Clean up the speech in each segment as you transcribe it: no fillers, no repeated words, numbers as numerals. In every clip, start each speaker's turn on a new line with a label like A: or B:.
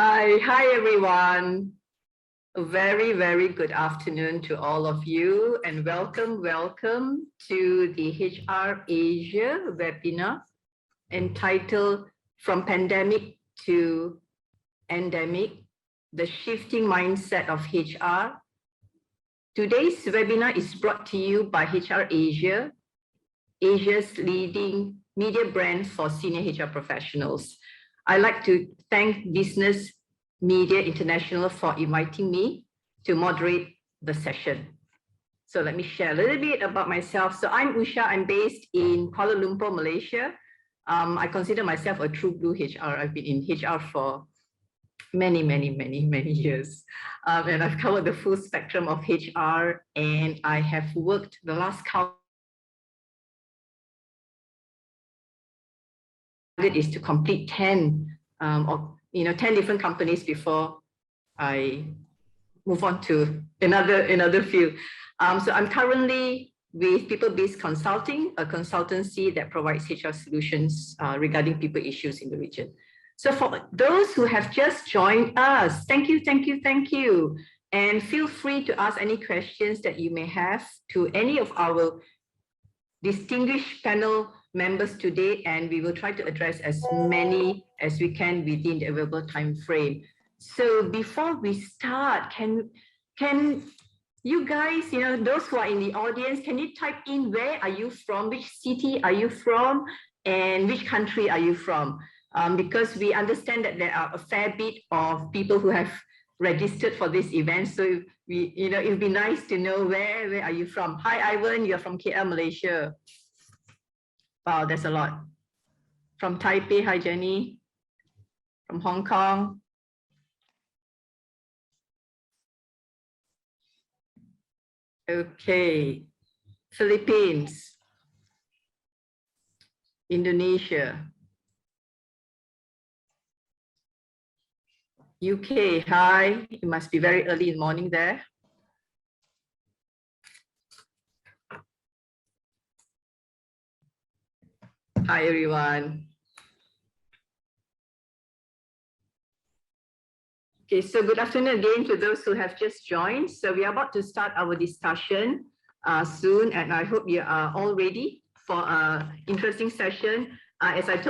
A: Hi everyone. A very, very good afternoon to all of you and welcome to the HR Asia webinar entitled From Pandemic to Endemic, the Shifting Mindset of HR. Today's webinar is brought to you by HR Asia, Asia's leading media brand for senior HR professionals. I'd like to thank Business Media International for inviting me to moderate the session. So let me share a little bit about myself. So I'm Usha, I'm based in Kuala Lumpur, Malaysia. I consider myself a true blue HR. I've been in HR for many years. And I've covered the full spectrum of HR, and I have worked the last count is to complete 10 different companies before I move on to another field. So I'm currently with People Based Consulting, a consultancy that provides HR solutions regarding people issues in the region. So for those who have just joined us, thank you. And feel free to ask any questions that you may have to any of our distinguished panel members today, and we will try to address as many as we can within the available time frame. So before we start, can you guys, those who are in the audience, can you type in where are you from, which city are you from, and which country are you from? Because we understand that there are a fair bit of people who have registered for this event. So it would be nice to know where are you from. Hi, Ivan, you're from KL, Malaysia. Wow, that's a lot. From Taipei, hi, Jenny. From Hong Kong. Okay, Philippines. Indonesia. UK, hi. It must be very early in the morning there. Hi, everyone. Okay, so good afternoon again to those who have just joined. So we are about to start our discussion soon, and I hope you are all ready for an interesting session. As I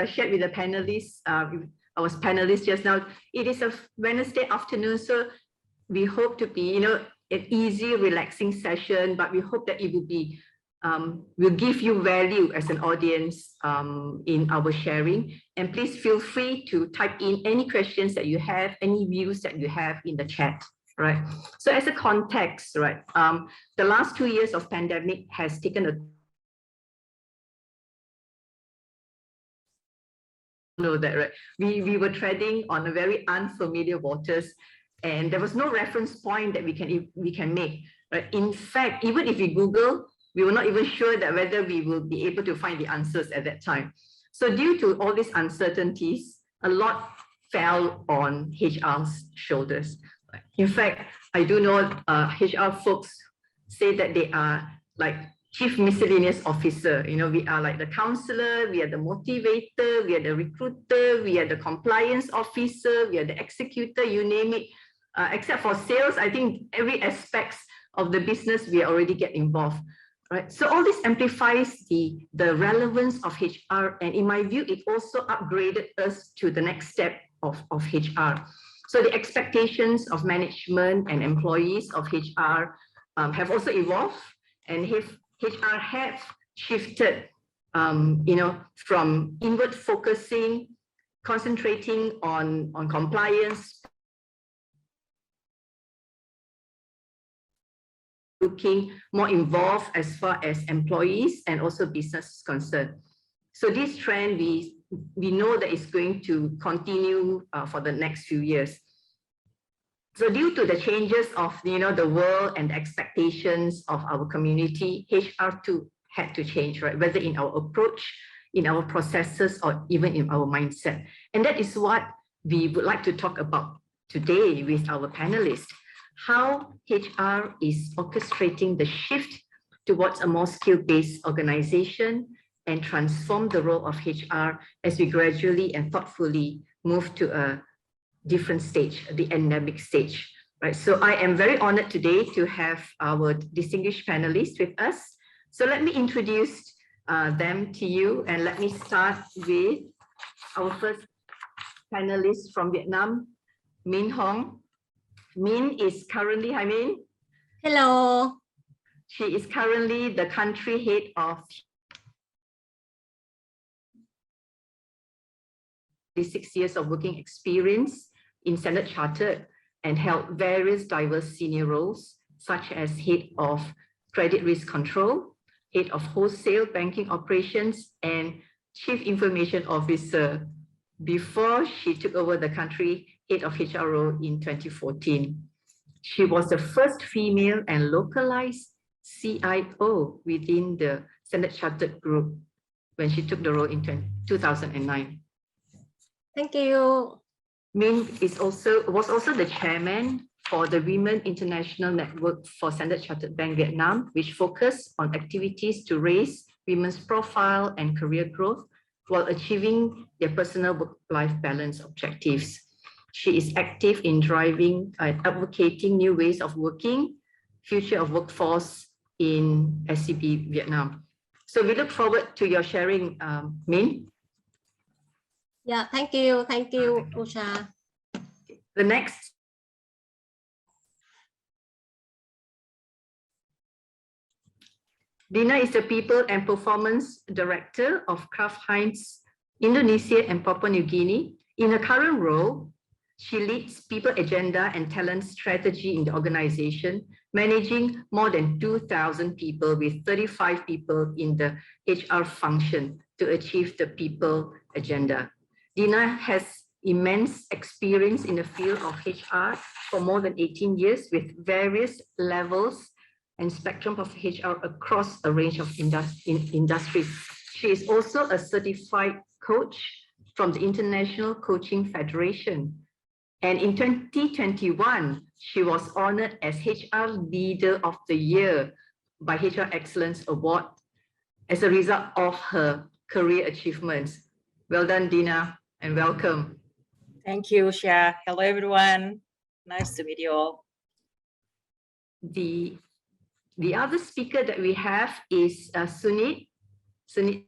A: shared with the panelists, I was panelist just now, it is a Wednesday afternoon, so we hope to be, an easy, relaxing session, but we hope that it will be will give you value as an audience in our sharing. And please feel free to type in any questions that you have, any views that you have in the chat, right? So as a context, right, the last 2 years of pandemic has taken a know that, right? We were treading on a very unfamiliar waters, and there was no reference point that we can make, right? In fact, even if we Google, we were not even sure that whether we will be able to find the answers at that time. So due to all these uncertainties, a lot fell on HR's shoulders. In fact, I do know HR folks say that they are like chief miscellaneous officer. We are like the counselor, we are the motivator, we are the recruiter, we are the compliance officer, we are the executor, you name it. Except for sales, I think every aspect of the business we already get involved. Right. So all this amplifies the relevance of HR, and in my view, it also upgraded us to the next step of HR. So the expectations of management and employees of HR have also evolved, and HR have shifted, from inward focusing, concentrating on compliance, looking more involved as far as employees and also business is concerned. So this trend, we know that it's going to continue for the next few years. So due to the changes of the world and the expectations of our community, HR too had to change, right? Whether in our approach, in our processes, or even in our mindset. And that is what we would like to talk about today with our panelists. How HR is orchestrating the shift towards a more skill-based organization and transform the role of HR as we gradually and thoughtfully move to a different stage, the endemic stage, right? So I am very honored today to have our distinguished panelists with us. So let me introduce them to you, and let me start with our first panelist from Vietnam, Min Hong. Min is currently, hi Min.
B: Hello.
A: She is currently the country head of 6 years of working experience in Standard Chartered and held various diverse senior roles, such as head of credit risk control, head of wholesale banking operations, and chief information officer before she took over the country head of HR role in 2014. She was the first female and localized CIO within the Standard Chartered Group when she took the role in 2009.
B: Thank you.
A: Min was also the chairman for the Women International Network for Standard Chartered Bank Vietnam, which focused on activities to raise women's profile and career growth while achieving their personal work-life balance objectives. She is active in driving and advocating new ways of working, future of workforce in SCB Vietnam. So we look forward to your sharing, Min.
B: Yeah, thank you, Usha.
A: The next Dina is the People and Performance Director of Kraft Heinz Indonesia and Papua New Guinea. In her current role, she leads people agenda and talent strategy in the organization, managing more than 2,000 people with 35 people in the HR function to achieve the people agenda. Dina has immense experience in the field of HR for more than 18 years with various levels and spectrum of HR across a range of industries. She is also a certified coach from the International Coaching Federation. And in 2021, she was honored as HR Leader of the Year by HR Excellence Award as a result of her career achievements. Well done, Dina, and welcome.
C: Thank you, Usha. Hello, everyone. Nice to meet you all.
A: The other speaker that we have is Sunit. Sunit,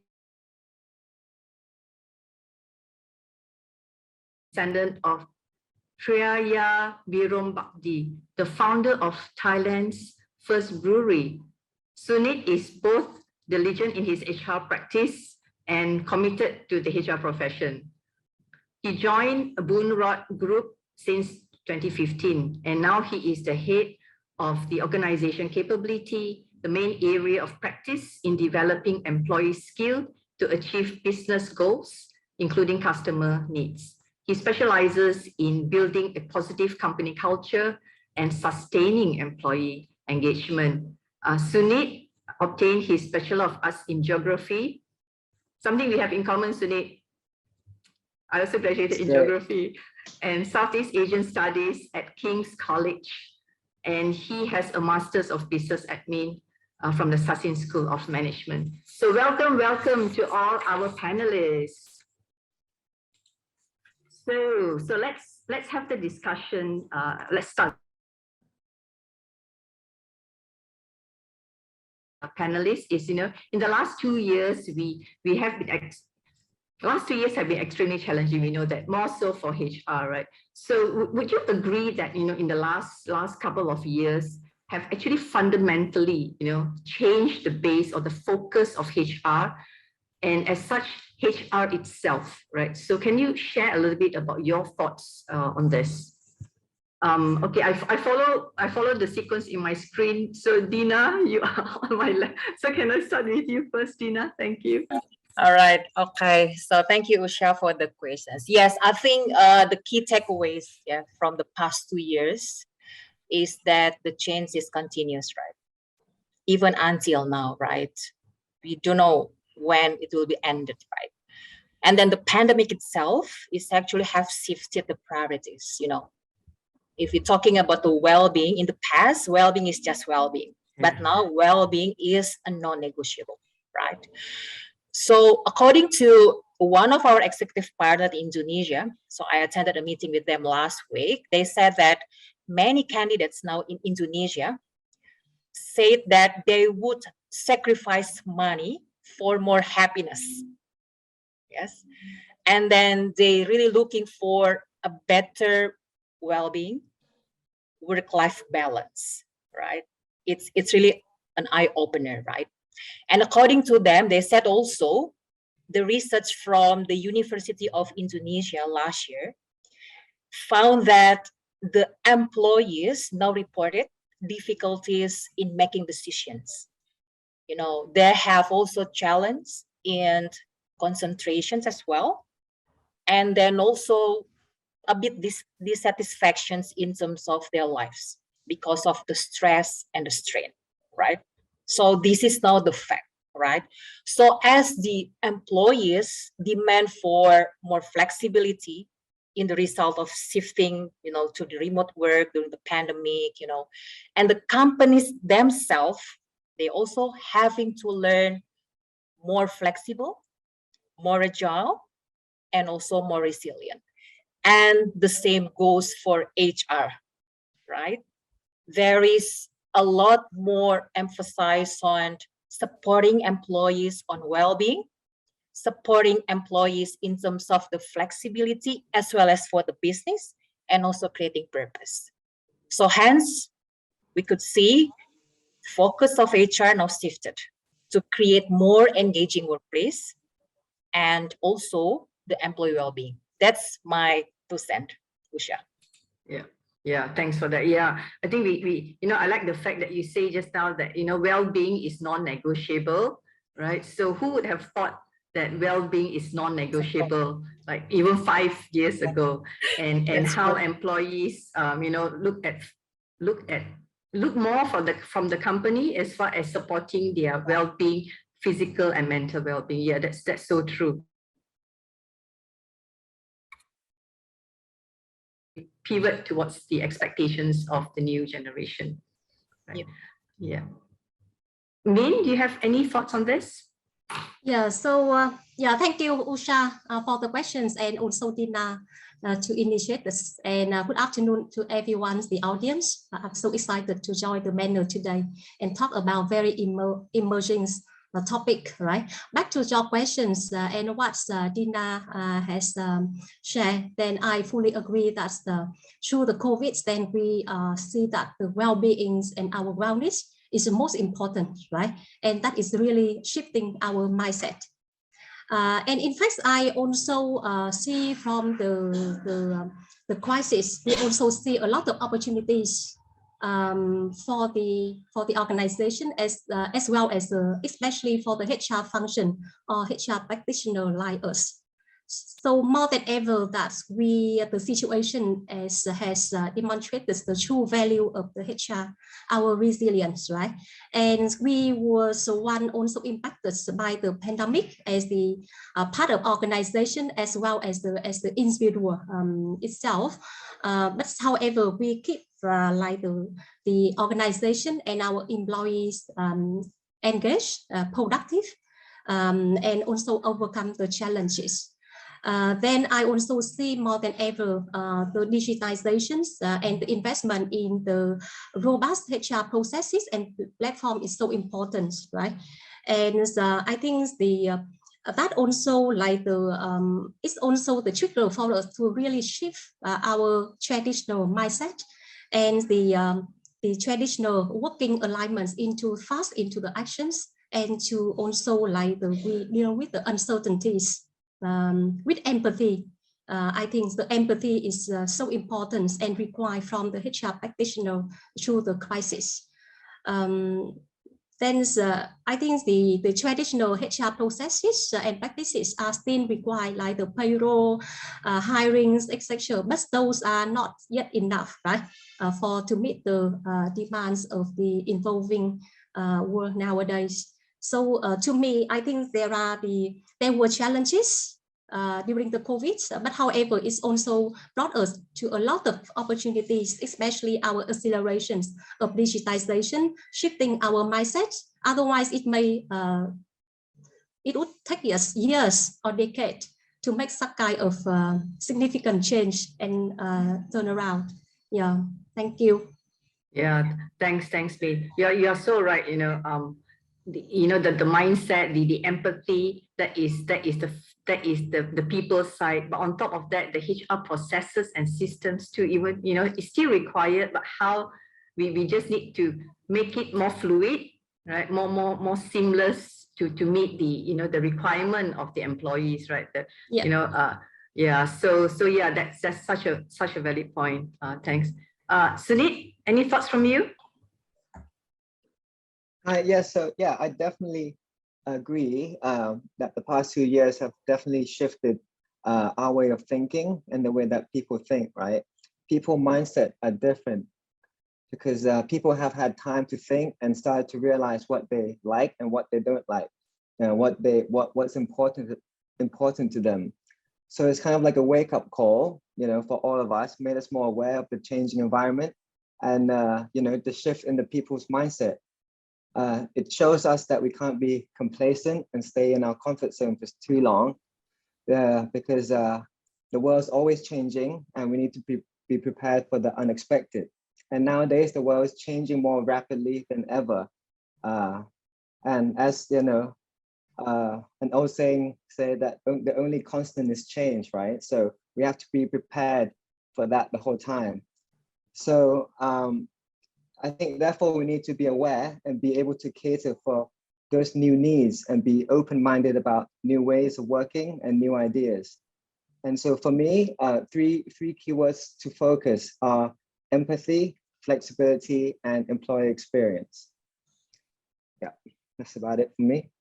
A: descendant of Triaya Virombakdi, the founder of Thailand's first brewery. Sunit is both diligent in his HR practice and committed to the HR profession. He joined Boonrod Group since 2015, and now he is the head of the organization capability, the main area of practice in developing employee skill to achieve business goals, including customer needs. He specializes in building a positive company culture and sustaining employee engagement. Sunit obtained his Bachelor of Arts in Geography, something we have in common, Sunit. I also graduated in Geography and Southeast Asian Studies at King's College. And he has a Master's of Business Admin from the Sassin School of Management. So welcome to all our panelists. So let's have the discussion. Let's start. Panelists is, in the last 2 years, we have been the last 2 years have been extremely challenging. We know that, more so for HR, right? So would you agree that, in the last couple of years have actually fundamentally, changed the base or the focus of HR, and as such, HR itself, right? So can you share a little bit about your thoughts on this? Okay, I follow the sequence in my screen. So Dina, you are on my left. So can I start with you first, Dina? Thank you.
C: All right. Okay. So thank you, Usha, for the questions. Yes, I think the key takeaways from the past 2 years is that the change is continuous, right? Even until now, right? We don't know when it will be ended, right? And then the pandemic itself is actually have shifted the priorities, If we're talking about the well-being, in the past, well-being is just well-being. But now well-being is a non-negotiable, right? So according to one of our executive partners in Indonesia, so I attended a meeting with them last week. They said that many candidates now in Indonesia said that they would sacrifice money for more happiness. Yes. And then they really looking for a better well-being, work-life balance, right? It's really an eye-opener, right? And according to them, they said also the research from the University of Indonesia last year found that the employees now reported difficulties in making decisions. You know, they have also challenge in concentrations as well. And then also a bit dissatisfactions in terms of their lives because of the stress and the strain, right? So this is now the fact, right? So as the employees demand for more flexibility in the result of shifting, you know, to the remote work during the pandemic, you know, and the companies themselves, they also having to learn more flexible, more agile, and also more resilient. And the same goes for HR, right? There is a lot more emphasis on supporting employees on well-being, supporting employees in terms of the flexibility as well as for the business, and also creating purpose. So hence, we could see focus of HR now shifted to create more engaging workplace and also the employee well-being. That's my 2 cents, Usha.
A: Yeah, thanks for that. Yeah, I think we I like the fact that you say just now that, well-being is non-negotiable, right? So who would have thought that well-being is non-negotiable, like even 5 years ago, and how employees, look more from the company as far as supporting their well-being, physical and mental well-being. Yeah, that's so true. Pivot towards the expectations of the new generation. Right? Yeah. Min, do you have any thoughts on this?
B: Yeah, so thank you, Usha, for the questions, and also Dina to initiate this. And good afternoon to everyone, the audience. I'm so excited to join the panel today and talk about very emerging topic, right? Back to your questions and what Dina has shared, then I fully agree that through the COVID, then we see that the well-being and our wellness is the most important, right? And that is really shifting our mindset. And in fact, I also see from the crisis, we also see a lot of opportunities for the organization as well as especially for the HR function or HR practitioner like us. So more than ever, that the situation has demonstrated the true value of the HR, our resilience, right? And we was one also impacted by the pandemic as the part of organization as well as the individual itself. But however, we keep like the organization and our employees engaged, productive, and also overcome the challenges. Then I also see more than ever the digitizations and the investment in the robust HR processes and platform is so important, right? And I think that also like it's also the trigger for us to really shift our traditional mindset and the traditional working alignments into the actions, and to also like with the uncertainties. With empathy, I think the empathy is so important and required from the HR practitioner through the crisis. Then I think the traditional HR processes and practices are still required, like the payroll, hirings, etc. But those are not yet enough, right, to meet the demands of the evolving world nowadays. So to me, I think there were challenges during the COVID, but however, it's also brought us to a lot of opportunities, especially our accelerations of digitization, shifting our mindset. Otherwise, it may it would take us years or decades to make some kind of significant change and turnaround. Yeah, thank you.
A: Yeah, thanks, May. You're so right. The mindset, the empathy, that is the people side. But on top of that, the HR processes and systems too. Even it's still required, but how we just need to make it more fluid, right? More seamless to meet the requirement of the employees, right?
B: Yeah.
A: So yeah, that's such a valid point. Thanks. Sunit, any thoughts from you?
D: Yes, so yeah, I definitely agree that the past 2 years have definitely shifted our way of thinking and the way that people think, right? People mindset are different because people have had time to think and started to realize what they like and what they don't like, and what's important to them. So it's kind of like a wake-up call, for all of us, made us more aware of the changing environment and the shift in the people's mindset. It shows us that we can't be complacent and stay in our comfort zone for too long, because the world's always changing and we need to be prepared for the unexpected. And nowadays, the world is changing more rapidly than ever. And as an old saying say that the only constant is change, right? So we have to be prepared for that the whole time. So I think therefore we need to be aware and be able to cater for those new needs and be open-minded about new ways of working and new ideas. And so for me, three keywords to focus are empathy, flexibility, and employee experience. Yeah, that's about it for me.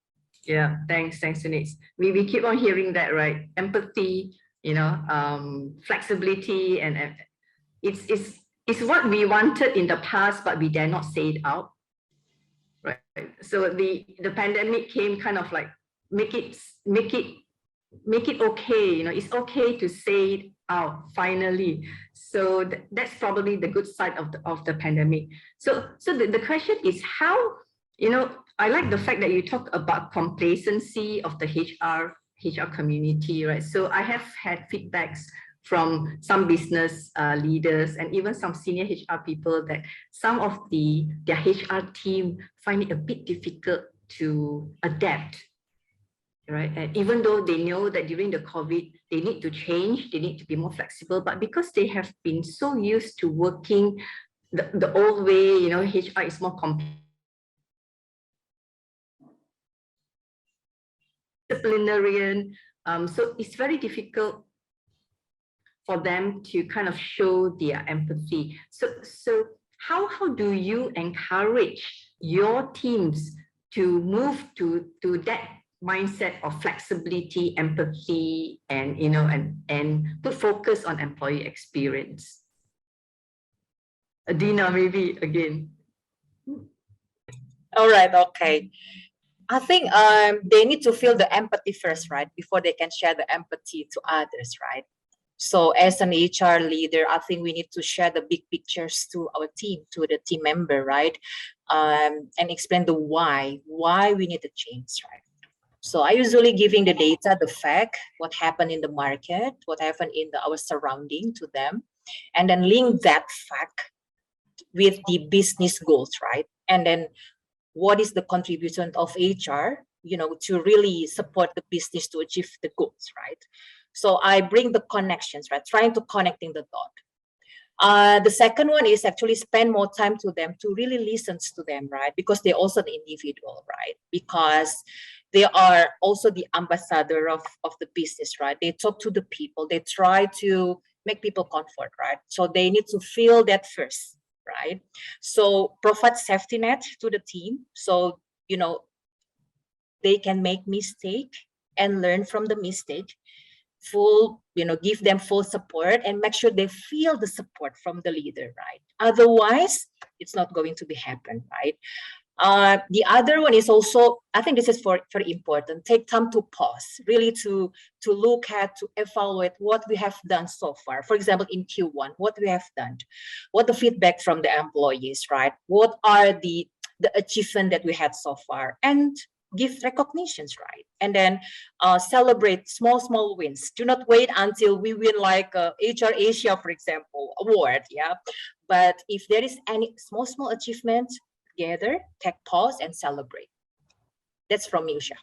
A: Yeah, thanks, Sunit. We keep on hearing that, right? Empathy, flexibility, and it's what we wanted in the past, but we dare not say it out, right? So the pandemic came kind of like make it okay. It's okay to say it out finally. So that's probably the good side of the pandemic. So the question is how, I like the fact that you talk about complacency of the HR community, right? So I have had feedbacks from some business leaders and even some senior HR people that some of their HR team find it a bit difficult to adapt, right? And even though they know that during the COVID, they need to change, they need to be more flexible, but because they have been so used to working the old way, HR is more disciplinarian. So it's very difficult for them to kind of show their empathy. So how do you encourage your teams to move to that mindset of flexibility, empathy, and and put focus on employee experience? Adina, maybe again.
C: All right, okay. I think they need to feel the empathy first, right? Before they can share the empathy to others, right? So as an HR leader, I think we need to share the big pictures to our team, to the team member, right? And explain the why we need to change, right? So I usually giving the data, the fact, what happened in the market, what happened in our surrounding to them, and then link that fact with the business goals, right? And then what is the contribution of HR, to really support the business to achieve the goals, right? So I bring the connections, right? Trying to connecting the dot. The second one is actually spend more time to them to really listen to them, right? Because they're also the individual, right? Because they are also the ambassador of the business, right? They talk to the people, they try to make people comfort, right? So they need to feel that first, right? So provide safety net to the team. So, they can make mistake and learn from the mistake. Give them full support and make sure they feel the support from the leader, right? Otherwise, it's not going to be happen, right? The other one is also, I think this is very important. Take time to pause, really to look at, to evaluate what we have done so far. For example, in Q1, what we have done, what the feedback from the employees, right? What are the achievement that we had so far, and give recognitions, right? And then celebrate small wins. Do not wait until we win like HR Asia, for example, award, yeah. But if there is any small achievement, together, take pause and celebrate. That's from me, Usha.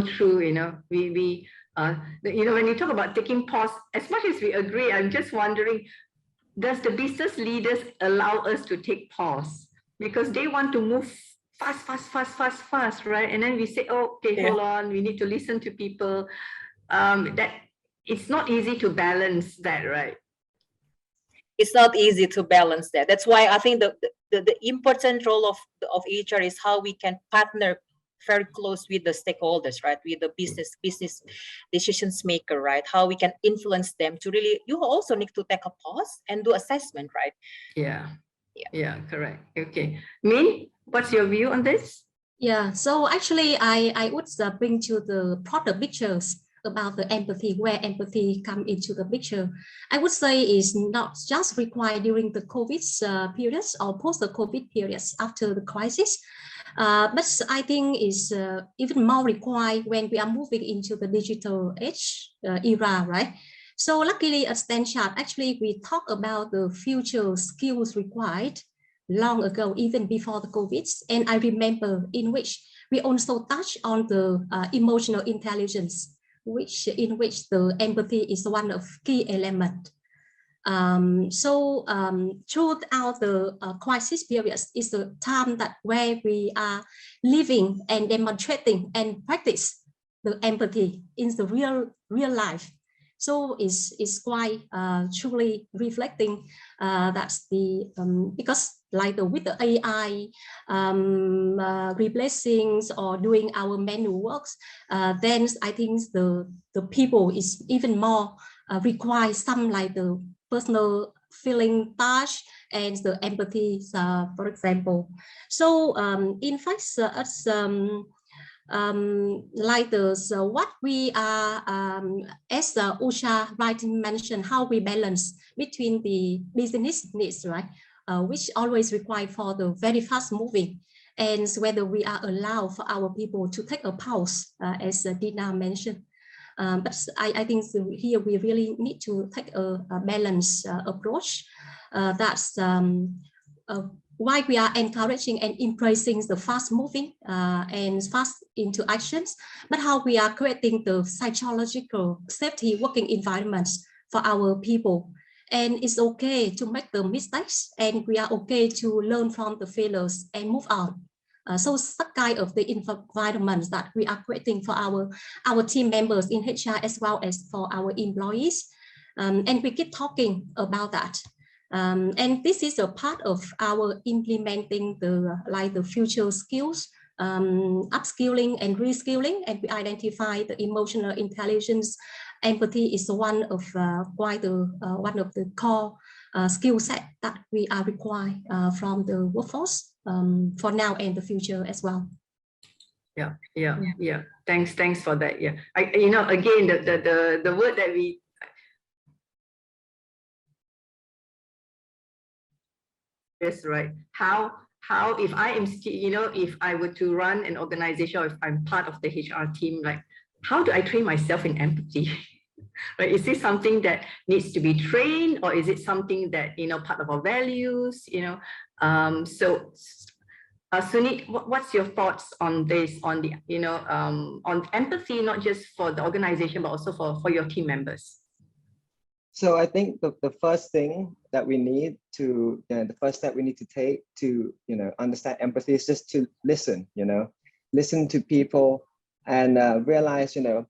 A: True, you know, you know, when you talk about taking pause, as much as we agree, I'm just wondering, does the business leaders allow us to take pause? Because they want to move fast, right? And then we say, oh, okay, hold on, we need to listen to people. That it's not easy to balance that, right?
C: It's not easy to balance that. That's why I think the important role of HR is how we can partner very close with the stakeholders, right? With the business decisions maker, right? How we can influence them to really, you also need to take a pause and do assessment, right?
A: Yeah, correct. Okay. Min, what's your view on this?
B: Yeah, so actually I would bring to the product pictures about the empathy, where empathy come into the picture. I would say is not just required during the COVID periods or post the COVID periods after the crisis, but I think is even more required when we are moving into the digital age era, right? So luckily at Stanchart, actually we talk about the future skills required long ago, even before the COVID. And I remember in which we also touch on the emotional intelligence, in which the empathy is one of key element. Throughout the crisis periods is the time that where we are living and demonstrating and practice the empathy in the real life. So it's quite truly reflecting that's the because like with the AI replacing or doing our manual works, then I think the people is even more require some like the personal feeling touch and the empathy, for example. So in fact, like what we are, as Usha rightly mentioned, how we balance between the business needs, right, which always require for the very fast moving, and whether we are allowed for our people to take a pause, as Dina mentioned. But I think here we really need to take a balanced approach. That's why we are encouraging and embracing the fast moving and fast into actions, but how we are creating the psychological safety working environments for our people. And it's okay to make the mistakes, and we are okay to learn from the failures and move on. So such kind of the environments that we are creating for our team members in HR as well as for our employees. And we keep talking about that. And this is a part of our implementing the future skills, upskilling and reskilling, and we identify the emotional intelligence. Empathy is one of one of the core skill set that we are required from the workforce for now and the future as well.
A: Yeah. Thanks for that. Yeah, you know, again, the word that we right. How if I am, you know, if I were to run an organization, or if I'm part of the HR team, like how do I train myself in empathy? Right? Is this something that needs to be trained, or is it something that, you know, part of our values? You know, so Sunit, what's your thoughts on this? On the, you know, on empathy, not just for the organization but also for your team members?
D: So I think the first thing that we need to, the first step we need to take to, you know, understand empathy is just to listen, you know, listen to people and realize, you know,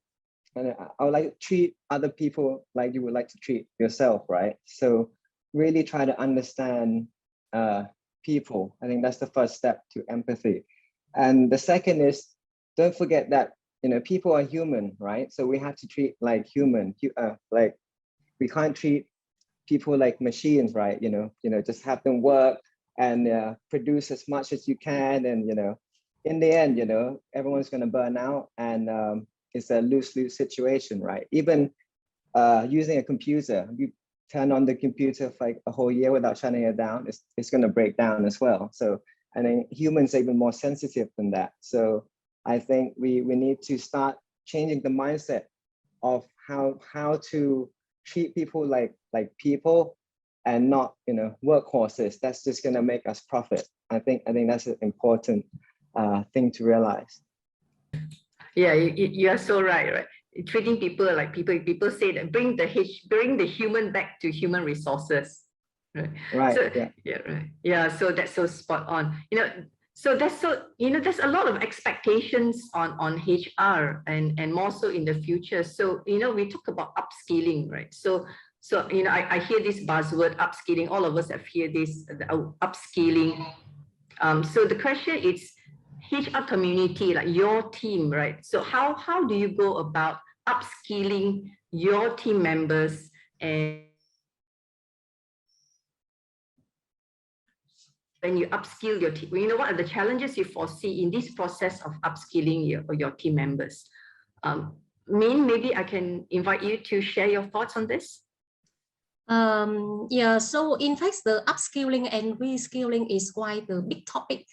D: I would like to treat other people like you would like to treat yourself, right? So really try to understand people. I think that's the first step to empathy. And the second is, don't forget that, you know, people are human, right? So we have to treat like human, like we can't treat people like machines, right? You know, just have them work and produce as much as you can. And, you know, in the end, you know, everyone's going to burn out, and it's a lose-lose situation, right? Even using a computer, you turn on the computer for like a whole year without shutting it down, it's going to break down as well. So And then humans are even more sensitive than that. So I think we need to start changing the mindset of how to treat people like people and not, you know, workhorses. That's just going to make us profit. I think that's an important thing to realize.
A: Yeah, you are so right. Treating people like people. People say that bring the human back to human resources. Right. So, yeah. Right. Yeah. So that's so spot on. You know. So that's there's a lot of expectations on HR and more so in the future. So, you know, we talk about upskilling, right? So, you know, I hear this buzzword upskilling. All of us have heard this upskilling. So the question is, HR community, like your team, right? So how do you go about upskilling your team members, and when you upskill your team, you know, what are the challenges you foresee in this process of upskilling your team members? Min, maybe I can invite you to share your thoughts on this.
B: Yeah, so in fact, the upskilling and reskilling is quite a big topic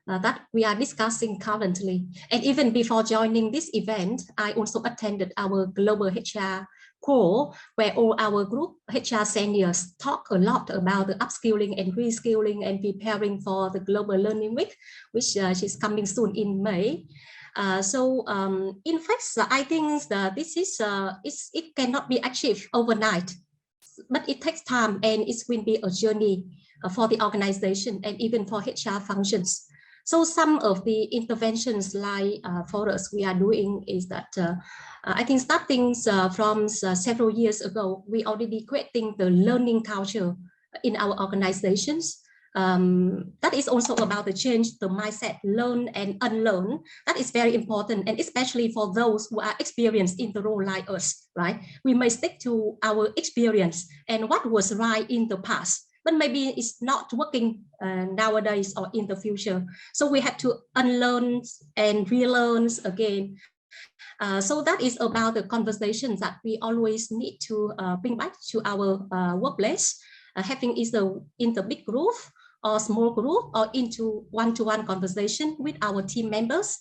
B: that we are discussing currently. And even before joining this event, I also attended our global HR call, where all our group HR seniors talk a lot about the upskilling and reskilling and preparing for the Global Learning Week, which is coming soon in May. In fact, I think that this is it cannot be achieved overnight, but it takes time, and it will be a journey for the organization and even for HR functions. So some of the interventions like for us we are doing is that I think starting from several years ago, we already creating the learning culture in our organizations. That is also about the change the mindset, learn and unlearn. That is very important, and especially for those who are experienced in the role like us, right? We may stick to our experience and what was right in the past, but maybe it's not working nowadays or in the future. So we have to unlearn and relearn again. So that is about the conversations that we always need to bring back to our workplace, having either in the big group or small group or into one-to-one conversation with our team members.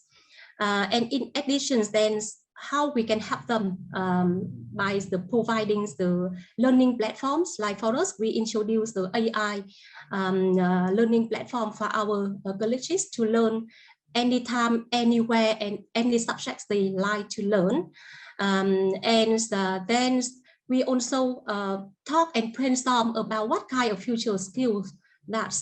B: And in addition, then how we can help them by providing the learning platforms. Like for us, we introduced the AI learning platform for our colleagues to learn anytime, anywhere, and any subjects they like to learn. Then we also talk and brainstorm about what kind of future skills that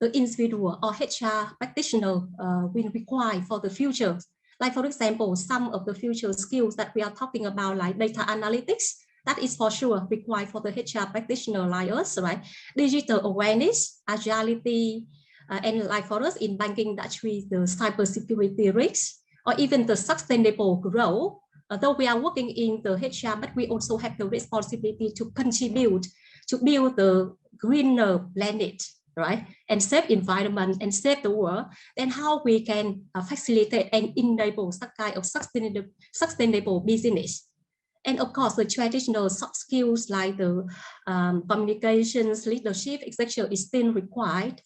B: the individual or HR practitioner will require for the future. Like for example, some of the future skills that we are talking about, like data analytics, that is for sure required for the HR practitioner like us, right? Digital awareness, agility, and like for us in banking, that's with the cybersecurity risks, or even the sustainable growth. Though we are working in the HR, but we also have the responsibility to contribute to build the greener planet, right? And save environment and save the world. Then how we can facilitate and enable some kind of sustainable business. And of course, the traditional soft skills like the communications, leadership, etc. is still required.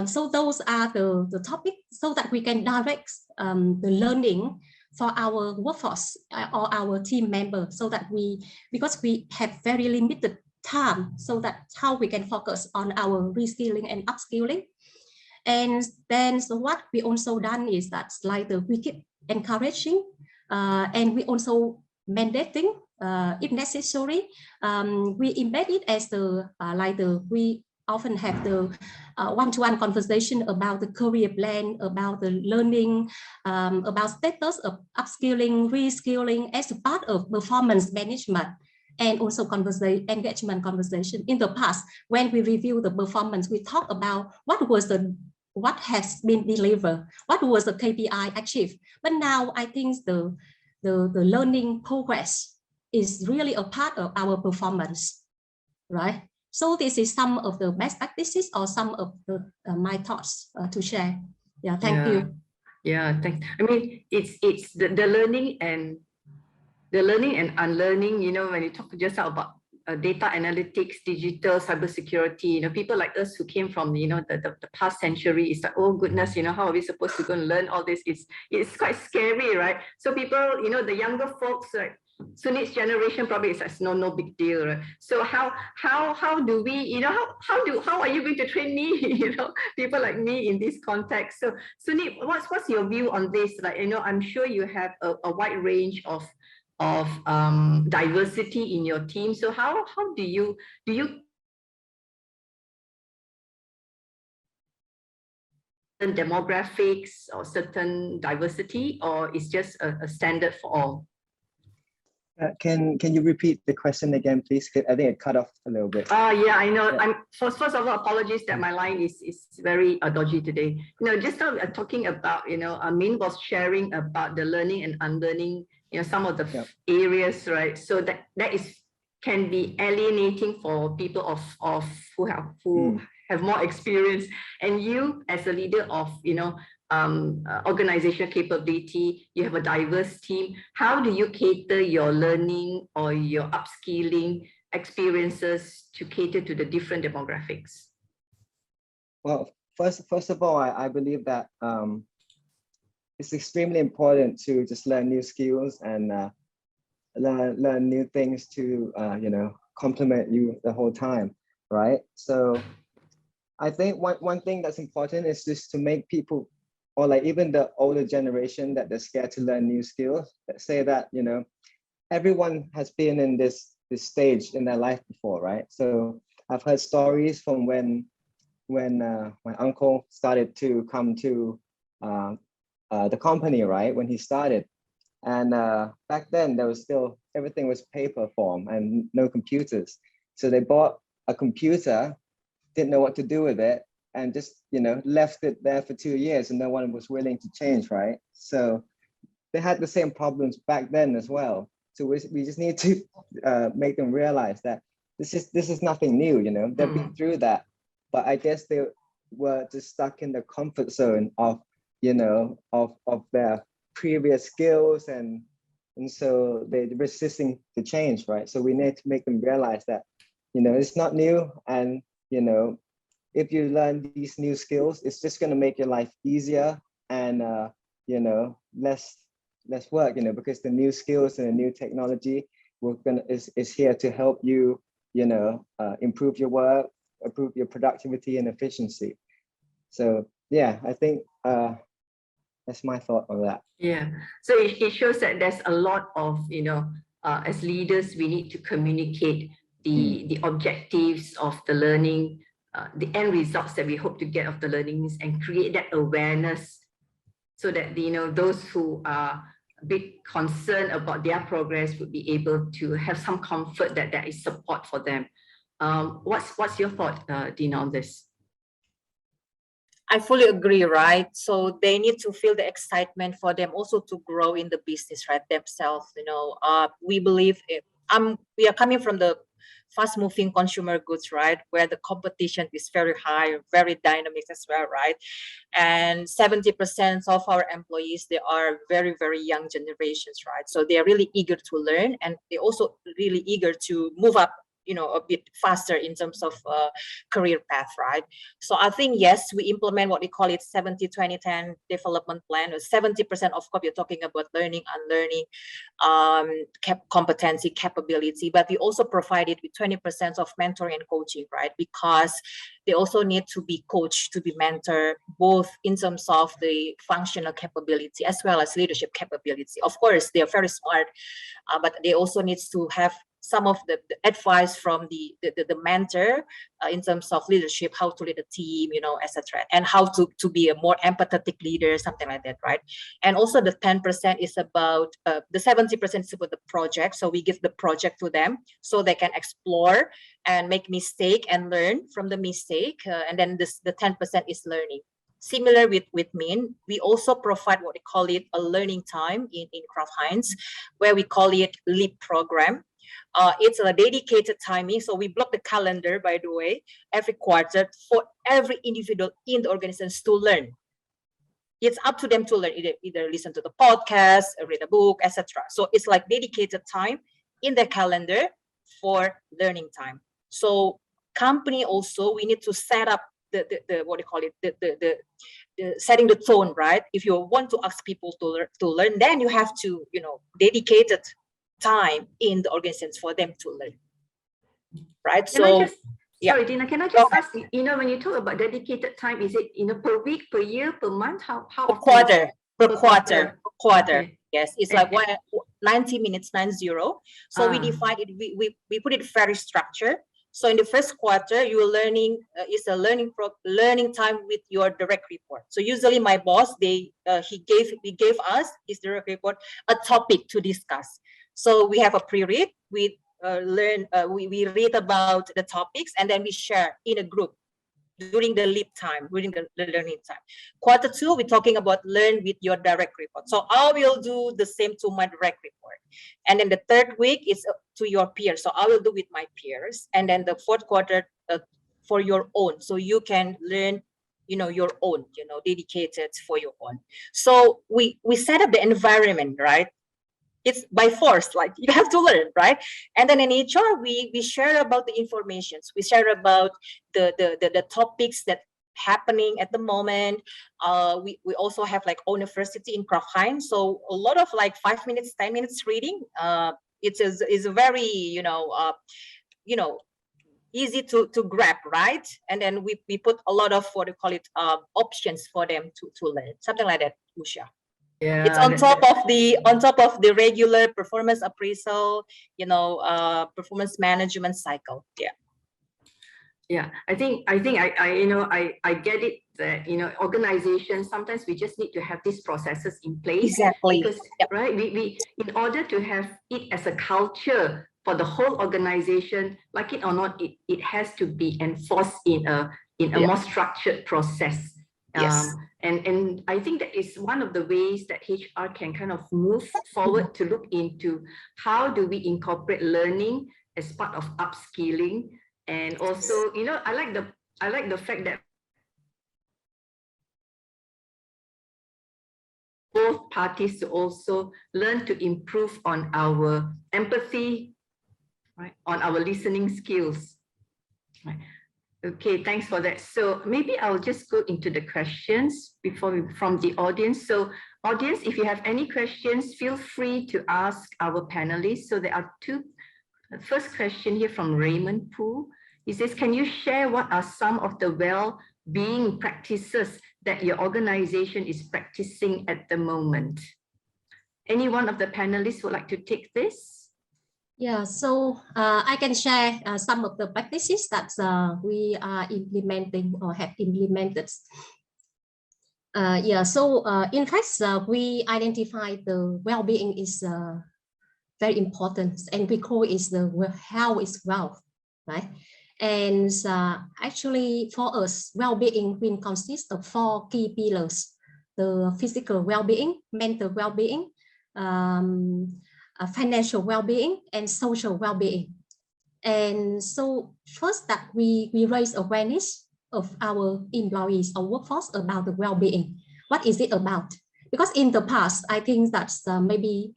B: So those are the topics so that we can direct the learning for our workforce or our team members, so that because we have very limited time, so that's how we can focus on our reskilling and upskilling. And then so what we also done is that like we keep encouraging and we also mandating if necessary. We embed it as we often have the one-to-one conversation about the career plan, about the learning, about status of upskilling, reskilling as a part of performance management, and also engagement conversation. In the past, when we review the performance, we talk about what has been delivered, what was the KPI achieved. But now I think the learning progress is really a part of our performance, right? So this is some of the best practices or some of the my thoughts to share. Yeah, thank you.
A: Yeah, thanks. I mean, it's the learning and unlearning. You know, when you talk just about data analytics, digital, cybersecurity, people like us who came from, the past century, it's like, oh goodness, how are we supposed to go and learn all this? It's quite scary, right? So people, the younger folks, like Sunit's generation, probably it's like no big deal, right? So how do we, how are you going to train me, people like me in this context? So Sunit, what's your view on this? Like, I'm sure you have a wide range of diversity in your team. So how do you demographics or certain diversity, or is just a standard for all?
D: Can you repeat the question again, please? I think it cut off a little bit.
A: Yeah, I know.
D: Yeah.
A: First of all, apologies that my line is very dodgy today. Just now talking about, Min was sharing about the learning and unlearning, some of the areas, right? So that can be alienating for people who have more experience. And you, as a leader of, organizational capability, you have a diverse team. How do you cater your learning or your upskilling experiences to cater to the different demographics?
D: Well, first of all, I believe that it's extremely important to just learn new skills and learn new things to complement you the whole time, right? So I think one thing that's important is just to make people, or like even the older generation, that they're scared to learn new skills, that say that, everyone has been in this stage in their life before, right? So I've heard stories from when my uncle started to come to the company, right? When he started. And back then there was still, everything was paper form and no computers. So they bought a computer, didn't know what to do with it, and just, left it there for 2 years and no one was willing to change, right? So they had the same problems back then as well. So we just need to make them realize that this is nothing new, they've been through that. But I guess they were just stuck in the comfort zone of, of their previous skills, and so they're resisting the change, right? So we need to make them realize that, it's not new, and, if you learn these new skills, it's just going to make your life easier and, less work, because the new skills and the new technology is here to help you, improve your work, improve your productivity and efficiency. So yeah, I think that's my thought on that.
A: Yeah, so it shows that there's a lot of, as leaders, we need to communicate the objectives of the learning, the end results that we hope to get of the learnings, and create that awareness so that, those who are a bit concerned about their progress would be able to have some comfort that there is support for them. What's your thought, Dina, on this?
C: I fully agree, right? So they need to feel the excitement for them also to grow in the business, right? Themselves, we believe we are coming from the fast-moving consumer goods, right? Where the competition is very high, very dynamic as well, right? And 70% of our employees, they are very, very young generations, right? So they are really eager to learn, and they also really eager to move up, a bit faster in terms of career path, right? So I think, yes, we implement what we call it 70-20-10 development plan. 70%, of course, you're talking about learning, unlearning, competency, capability, but we also provide it with 20% of mentoring and coaching, right? Because they also need to be coached, to be mentored, both in terms of the functional capability as well as leadership capability. Of course, they are very smart, but they also need to have some of the advice from the mentor in terms of leadership, how to lead a team, etc., and how to be a more empathetic leader, something like that, right? And also the 10% is about, the 70% is about the project. So we give the project to them so they can explore and make mistake and learn from the mistake. And then the 10% is learning. Similar with Min, we also provide what we call it a learning time in Kraft Heinz, where we call it LEAP program. It's a dedicated timing. So we block the calendar, by the way, every quarter for every individual in the organization to learn. It's up to them to learn, either listen to the podcast, read a book, etc. So it's like dedicated time in the calendar for learning time. So company also, we need to set up the what do you call it, the setting the tone, right? If you want to ask people to learn, then you have to, you know, dedicated time in the organizations for them to learn, right?
A: Sorry, Dina, can I just ask, you know, when you talk about dedicated time, is it, you know, per week, per year, per month? How
C: per quarter, per quarter.
A: Okay.
C: Yes, it's like 90 minutes, 90. So we define it, we put it very structured. So in the first quarter, you are learning, is a learning time with your direct report. So usually my boss, he gave us, his direct report, a topic to discuss. So we have a pre-read, we read about the topics, and then we share in a group during the leap time, during the learning time. Quarter 2, we're talking about learn with your direct report. So I will do the same to my direct report. And then the third week is to your peers. So I will do with my peers. And then the fourth quarter for your own. So you can learn, you know, your own, you know, dedicated for your own. So we set up the environment, right? It's by force, like you have to learn, right? And then in HR, we share about the informations. We share about the topics that happening at the moment. We also have like university in Kraftheim. So a lot of like 5 minutes, 10 minutes reading. It is a very, you know, easy to grab, right? And then we put a lot of, what do you call it, options for them to learn, something like that, Usha.
A: Yeah,
C: it's on top of the regular performance appraisal, you know, performance management cycle.
A: Yeah, I think I you know, I get it that, you know, organizations, sometimes we just need to have these processes in place.
C: Exactly.
A: Because right, we in order to have it as a culture for the whole organization, like it or not, it has to be enforced in a more structured process.
C: Yes.
A: And I think that is one of the ways that HR can kind of move forward to look into how do we incorporate learning as part of upskilling. And also, you know, I like the fact that both parties to also learn to improve on our empathy, right, on our listening skills, right. Okay, thanks for that. So maybe I'll just go into the questions from the audience. So audience, if you have any questions, feel free to ask our panelists. So there are two. The first question here from Raymond Poo. He says, can you share what are some of the well-being practices that your organization is practicing at the moment? Any one of the panelists would like to take this?
B: Yeah, so I can share some of the practices that we are implementing or have implemented. In fact, we identify the well-being is very important, and we call it the health is wealth, right? And actually, for us, well-being will consist of 4 key pillars: the physical well-being, mental well-being, financial well-being, and social well-being. And so first, that we raise awareness of our employees, our workforce, about the well-being. What is it about? Because in the past, I think that maybe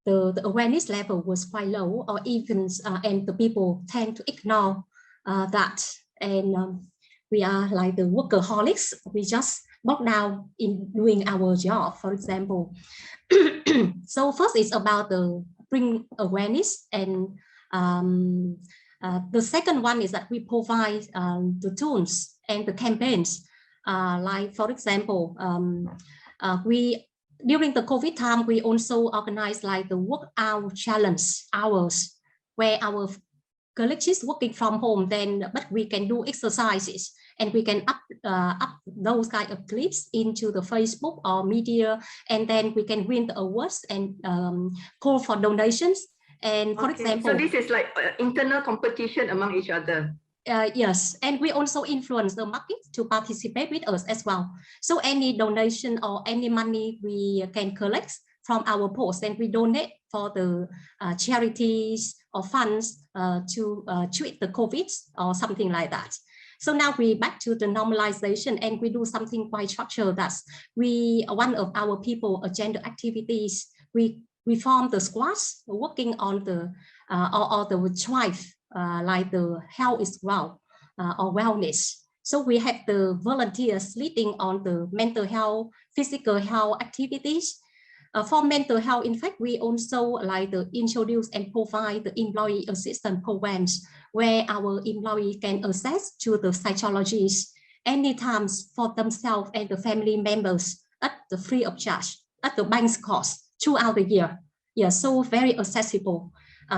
B: the awareness level was quite low, or even and the people tend to ignore that. And we are like the workaholics. We just bog down in doing our job, for example. So first, it's about the bring awareness, and the second one is that we provide the tools and the campaigns. Like for example, we during the COVID time, we also organized like the workout challenge hours, where our colleagues is working from home, but we can do exercises, and we can up those kind of clips into the Facebook or media, and then we can win the awards and call for donations. And for example,
A: so this is like internal competition among each other.
B: Yes, and we also influence the market to participate with us as well. So any donation or any money we can collect from our post, and we donate for the charities or funds to treat the COVID or something like that. So now we back to the normalization, and we do something quite structured. That's one of our people agenda activities. We form the squads working on the or the drive, like the health is well or wellness. So we have the volunteers leading on the mental health, physical health activities. For mental health, in fact, we also like to introduce and provide the employee assistance programs where our employee can access to the psychologists anytime for themselves and the family members at the free of charge at the bank's cost throughout the year. Yeah, so very accessible.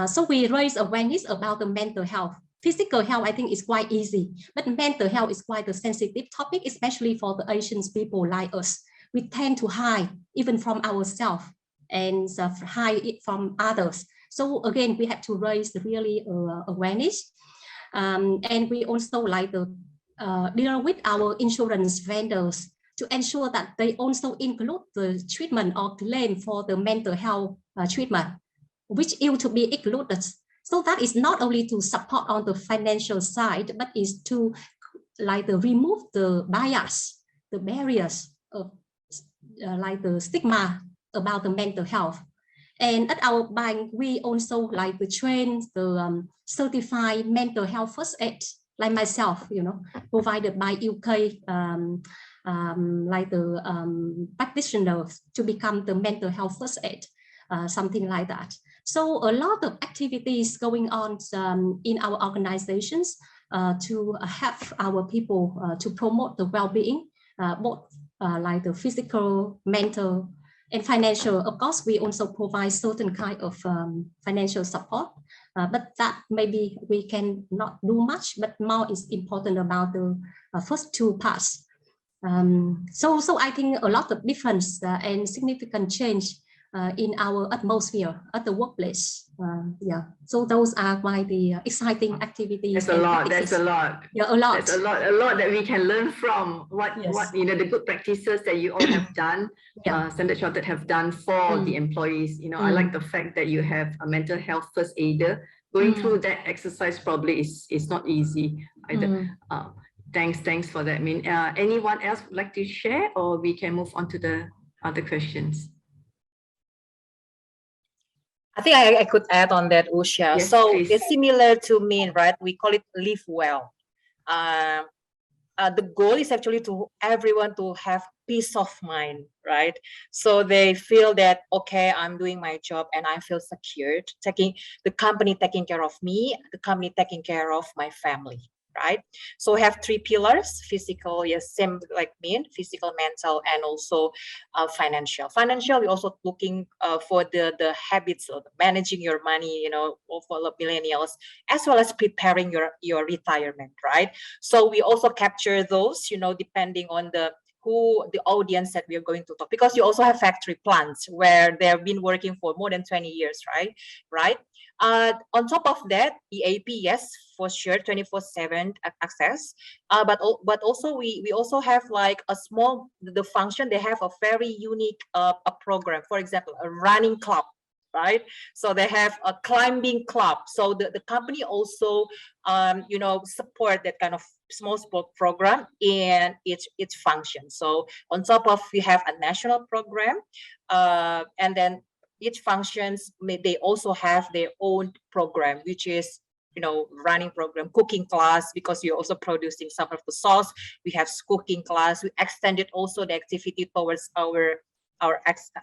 B: So we raise awareness about the mental health. Physical health, I think, is quite easy, but mental health is quite a sensitive topic, especially for the Asian people like us. We tend to hide even from ourselves and hide it from others. So again, we have to raise really awareness. And we also like to deal with our insurance vendors to ensure that they also include the treatment or claim for the mental health treatment, which ought to be included. So that is not only to support on the financial side, but is to like to remove the bias, the barriers of like the stigma about the mental health. And at our bank, we also like to train the certified mental health first aid, like myself, you know, provided by UK like the practitioners to become the mental health first aid, something like that. So a lot of activities going on in our organizations to help our people to promote the well-being, both like the physical, mental, and financial. Of course, we also provide certain kind of financial support, but that maybe we can not do much, but more is important about the first two parts. So I think a lot of difference and significant change in our atmosphere at the workplace. Yeah, so those are why the exciting activities.
A: That's a lot. That's a lot.
B: Yeah, a lot.
A: That's a lot that we can learn from. What you know, the good practices that you all have done, Standard Chartered have done for the employees. You know, I like the fact that you have a mental health first aider. Going through that exercise probably is not easy either. Thanks for that. I mean, anyone else would like to share, or we can move on to the other questions?
C: I think I could add on that, Usha.
A: Yes,
C: so
A: please.
C: it's similar to me, right? We call it live well. The goal is actually to everyone to have peace of mind, right? So they feel that, okay, I'm doing my job and I feel secured, the company taking care of me, the company taking care of my family, right? So we have three pillars: physical, yes, same like me, physical, mental, and also financial. Financial, we're also looking for the habits of managing your money, you know, for the millennials, as well as preparing your retirement, right? So we also capture those, you know, depending on the audience that we are going to talk, because you also have factory plants where they have been working for more than 20 years, right? On top of that, EAP, yes, for sure, 24/7 access. But also we also have like the function. They have a very unique a program. For example, a running club, right? So they have a climbing club. So the company also you know, support that kind of small sport program in its function. So on top of, we have a national program, and then each functions, they also have their own program, which is, you know, running program, cooking class, because you're also producing some of the sauce. We have cooking class. We extended also the activity towards our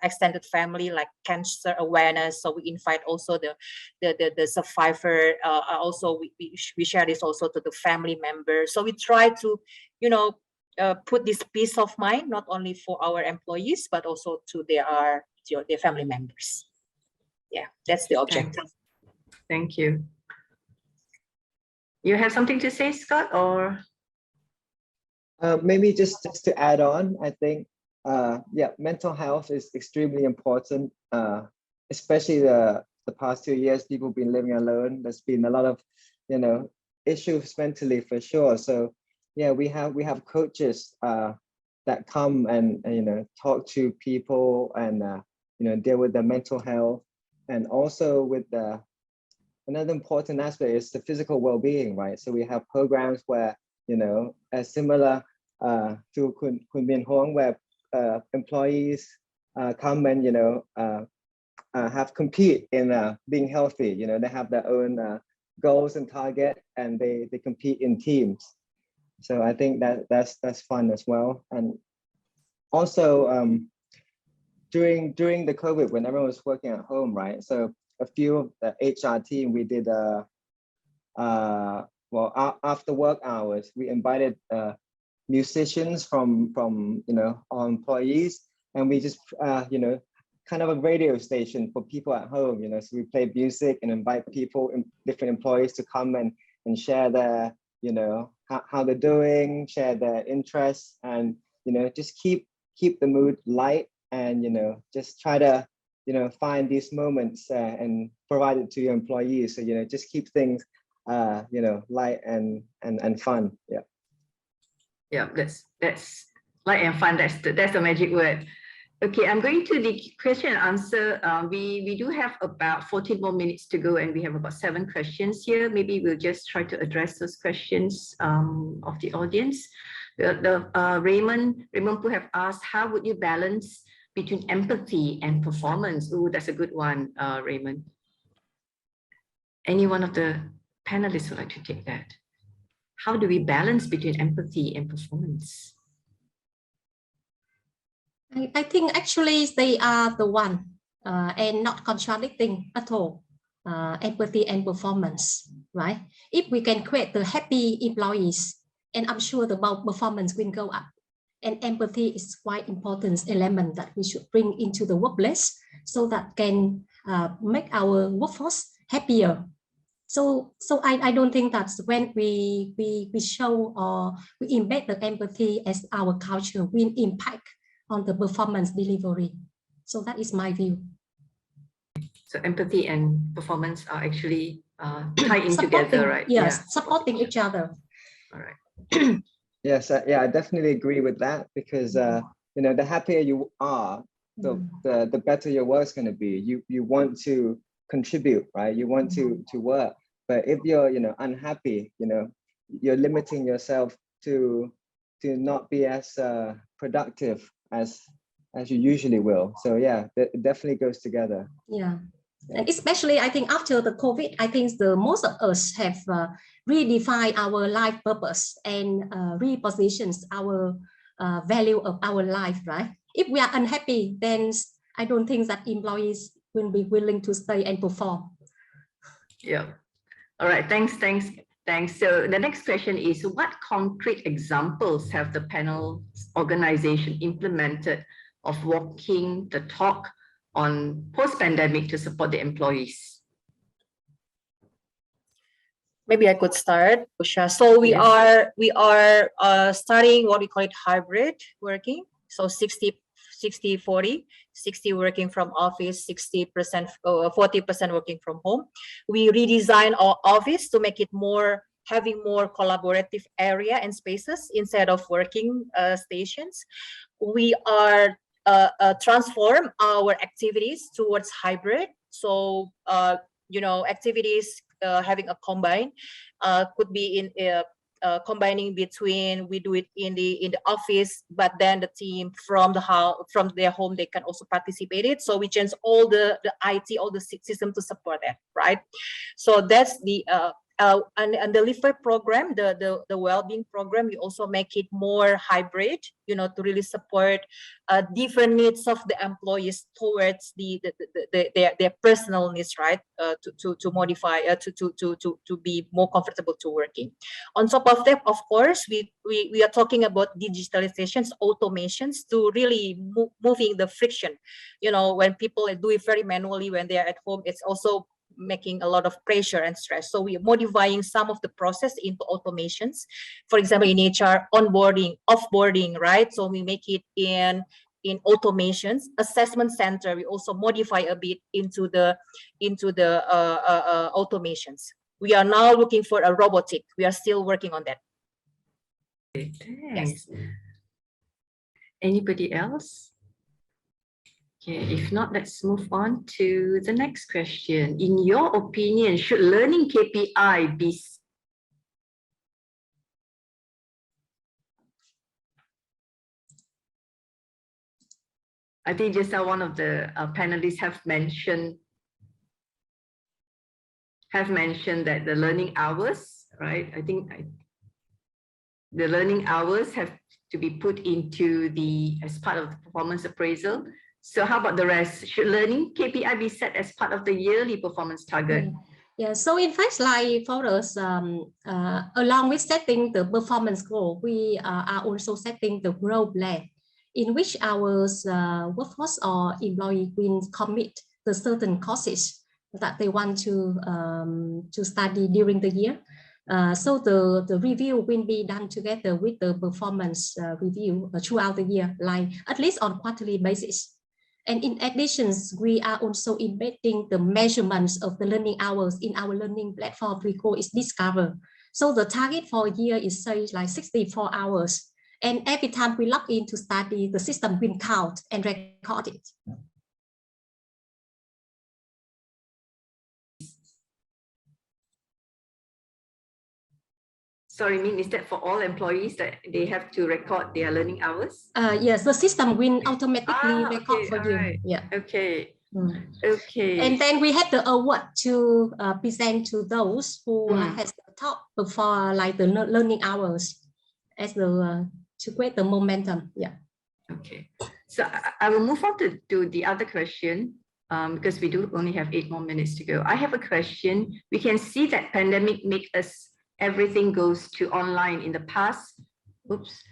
C: extended family, like cancer awareness. So we invite also the survivor. Also we share this also to the family members. So we try to, you know, put this peace of mind not only for our employees but also to their family members. Yeah, that's the objective.
A: Thank you. You have something to say, Scott, or?
D: Maybe just to add on, I think, yeah, mental health is extremely important, especially the past 2 years. People have been living alone. There's been a lot of, you know, issues mentally for sure. So yeah, we have coaches that come and you know, talk to people and you know, deal with their mental health, and also with another important aspect is the physical well-being, right? So we have programs where, you know, similar to Kun Bin Huang, where employees come and, you know, have compete in being healthy. You know, they have their own goals and target, and they compete in teams. So I think that's fun as well. And also during the COVID, when everyone was working at home, right? So a few of the HR team, we did well, after work hours, we invited musicians from you know, our employees, and we just you know, kind of a radio station for people at home, you know. So we play music and invite people, different employees, to come and share their, you know, how they're doing, share their interests, and you know, just keep the mood light, and you know, just try to, you know, find these moments and provide it to your employees. So you know, just keep things you know, light and fun. Yeah.
A: Yeah, that's light and fun. That's the magic word. Okay, I'm going to the question and answer. We do have about 14 more minutes to go, and we have about 7 questions here. Maybe we'll just try to address those questions of the audience. Raymond who have asked, how would you balance between empathy and performance? Oh, that's a good one, Raymond. Any one of the panelists would like to take that? How do we balance between empathy and performance?
B: I think actually they are the one and not contradicting at all, empathy and performance, right? If we can create the happy employees, and I'm sure the performance will go up. And empathy is quite important element that we should bring into the workplace, so that can make our workforce happier. So I don't think that's when we show or we embed the empathy as our culture will impact on the performance delivery. So that is my view.
A: So empathy and performance are actually tied in together, right?
B: Yes, yeah. Supporting each other.
A: All right.
D: Yes, yeah, I definitely agree with that, because you know, the happier you are, the better your work's going to be. You want to contribute, right? You want to work. But if you're, you know, unhappy, you know, you're limiting yourself to not be as productive as you usually will. So yeah, it definitely goes together.
B: Yeah. And especially, I think after the COVID, I think the most of us have redefined our life purpose and repositions our value of our life, right? If we are unhappy, then I don't think that employees will be willing to stay and perform.
A: Yeah. All right. Thanks. So the next question is, what concrete examples have the panel organization implemented of walking the talk on post-pandemic to support the employees?
C: Maybe I could start, Usha. So we are starting what we call it hybrid working. So 60-40, 60 working from office, 60%, 40% working from home. We redesign our office to make it having more collaborative area and spaces instead of working stations. We are transform our activities towards hybrid. So you know, activities having a combine could be in combining between, we do it in the office, but then the team from their home, they can also participate it. So we change all the IT, all the system to support that, right? So that's the and the liver program, the well-being program, we also make it more hybrid, you know, to really support different needs of the employees towards their personal needs, right? To modify to be more comfortable to working. On top of that, of course, we are talking about digitalizations, automations to really moving the friction. You know, when people do it very manually when they are at home, it's also making a lot of pressure and stress. So we are modifying some of the process into automations. For example, in HR, onboarding, offboarding, right? So we make it in automations. Assessment center, we also modify a bit into the automations. We are now looking for a robotic. We are still working on that.
A: Thanks.
C: Yes.
A: Anybody else? Okay, if not, let's move on to the next question. In your opinion, should learning KPI be I think just now one of the panelists have mentioned that the learning hours, right? I think the learning hours have to be put into as part of the performance appraisal. So how about the rest? Should learning KPI be set as part of the yearly performance target?
B: Yeah, so in fact, like for us, along with setting the performance goal, we are also setting the growth plan in which our workforce or employee will commit the certain courses that they want to study during the year. So the review will be done together with the performance review throughout the year, like at least on quarterly basis. And in addition, we are also embedding the measurements of the learning hours in our learning platform we call is Discover. So the target for a year is say like 64 hours. And every time we log in to study, the system will count and record it.
A: Sorry, is that for all employees that they have to record their learning hours?
B: Yes, the system will automatically record for you.
A: Right.
B: Yeah.
A: Okay. Okay.
B: And then we have the award to present to those who has the top before like the learning hours as the to create the momentum. Yeah.
A: Okay. So I will move on to the other question because we do only have 8 more minutes to go. I have a question. We can see that pandemic make us everything goes to online. In the past,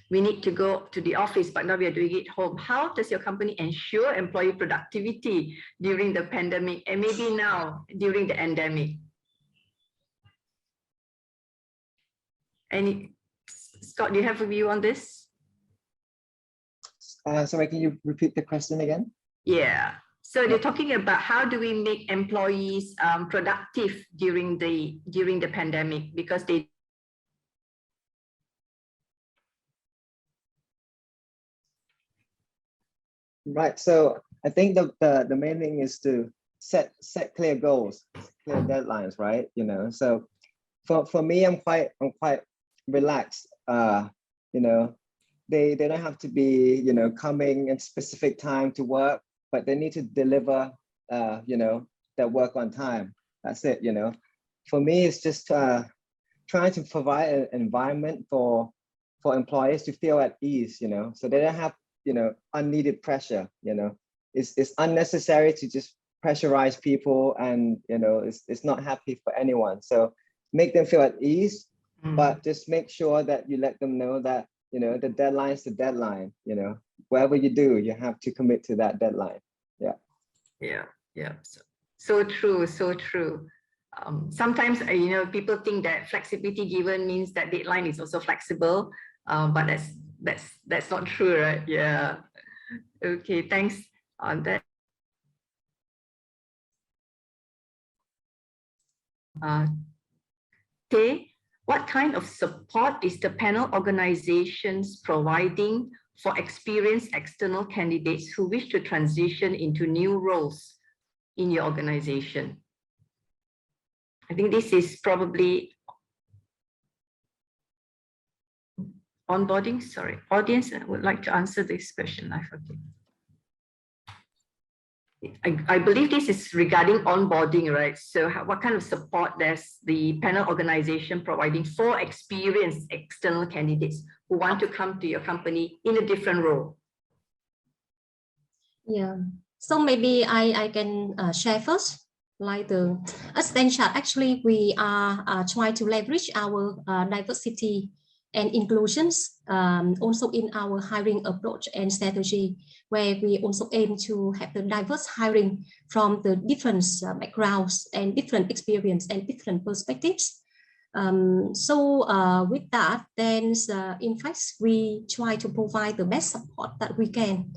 A: we need to go to the office, but now we are doing it home. How does your company ensure employee productivity during the pandemic and maybe now during the endemic? Scott, do you have a view on this?
D: Sorry, can you repeat the question again?
A: Yeah. So they're talking about how do we make employees productive during the pandemic, because they
D: Right. So I think the main thing is to set clear goals, clear deadlines, right? You know, so for me, I'm quite relaxed. You know, they don't have to be, you know, coming at specific time to work, but they need to deliver, you know, their work on time. That's it, you know. For me, it's just trying to provide an environment for employees to feel at ease, you know, so they don't have, you know, unneeded pressure, you know. It's unnecessary to just pressurize people, and, you know, it's not happy for anyone. So make them feel at ease, but just make sure that you let them know that, you know, the deadline is the deadline, you know, whatever you do, you have to commit to that deadline. Yeah.
A: Yeah. So true. Sometimes, you know, people think that flexibility given means that deadline is also flexible, but that's not true, right? Yeah. Okay, thanks on that. Tay, what kind of support is the panel organizations providing for experienced external candidates who wish to transition into new roles in your organization? I think this is probably onboarding. Sorry, audience would like to answer this question. I forget. I believe this is regarding onboarding, right? So what kind of support does the panel organization providing for experienced external candidates who want to come to your company in a different role?
B: Yeah, so maybe I can share first. Like the Accenture, actually we are trying to leverage our diversity and inclusions also in our hiring approach and strategy, where we also aim to have the diverse hiring from the different backgrounds and different experience and different perspectives. So with that, then in fact, we try to provide the best support that we can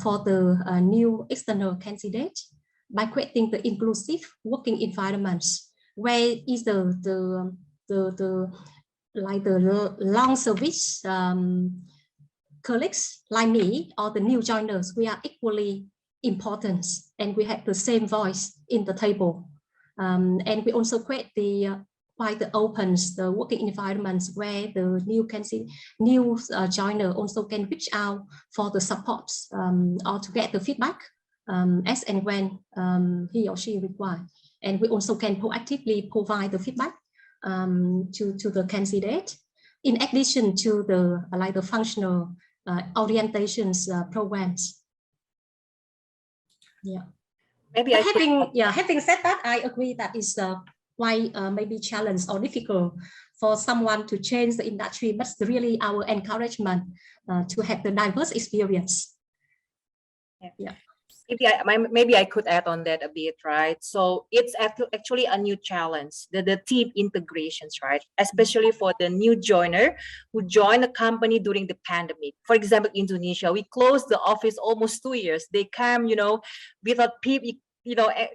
B: for the new external candidates by creating the inclusive working environments, where is the long service colleagues like me or the new joiners, we are equally important and we have the same voice in the table. And we also create the quite opens the working environments where the new joiner also can reach out for the support or to get the feedback as and when he or she require. And we also can proactively provide the feedback to the candidate, in addition to the like the functional orientations programs. Yeah.
C: Maybe
B: but having said that, I agree that is quite maybe challenge or difficult for someone to change the industry, but really our encouragement to have the diverse experience.
C: Yeah. Maybe I could add on that a bit, right? So it's actually a new challenge, the team integrations, right? Especially for the new joiner who joined the company during the pandemic. For example, Indonesia, we closed the office almost 2 years. They come, without people,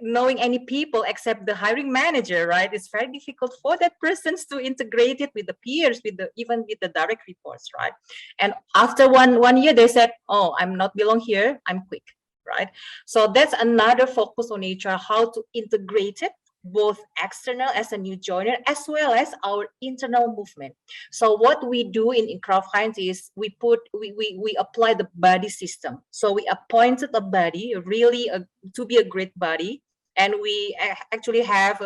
C: knowing any people except the hiring manager, right? It's very difficult for that person to integrate it with the peers, even with the direct reports, right? And after one year, they said, "Oh, I'm not belong here. I'm quick." Right? So that's another focus on HR, how to integrate it, both external as a new joiner, as well as our internal movement. So what we do in Kraft Heinz is we apply the buddy system. So we appointed a buddy, really to be a great buddy. And we actually have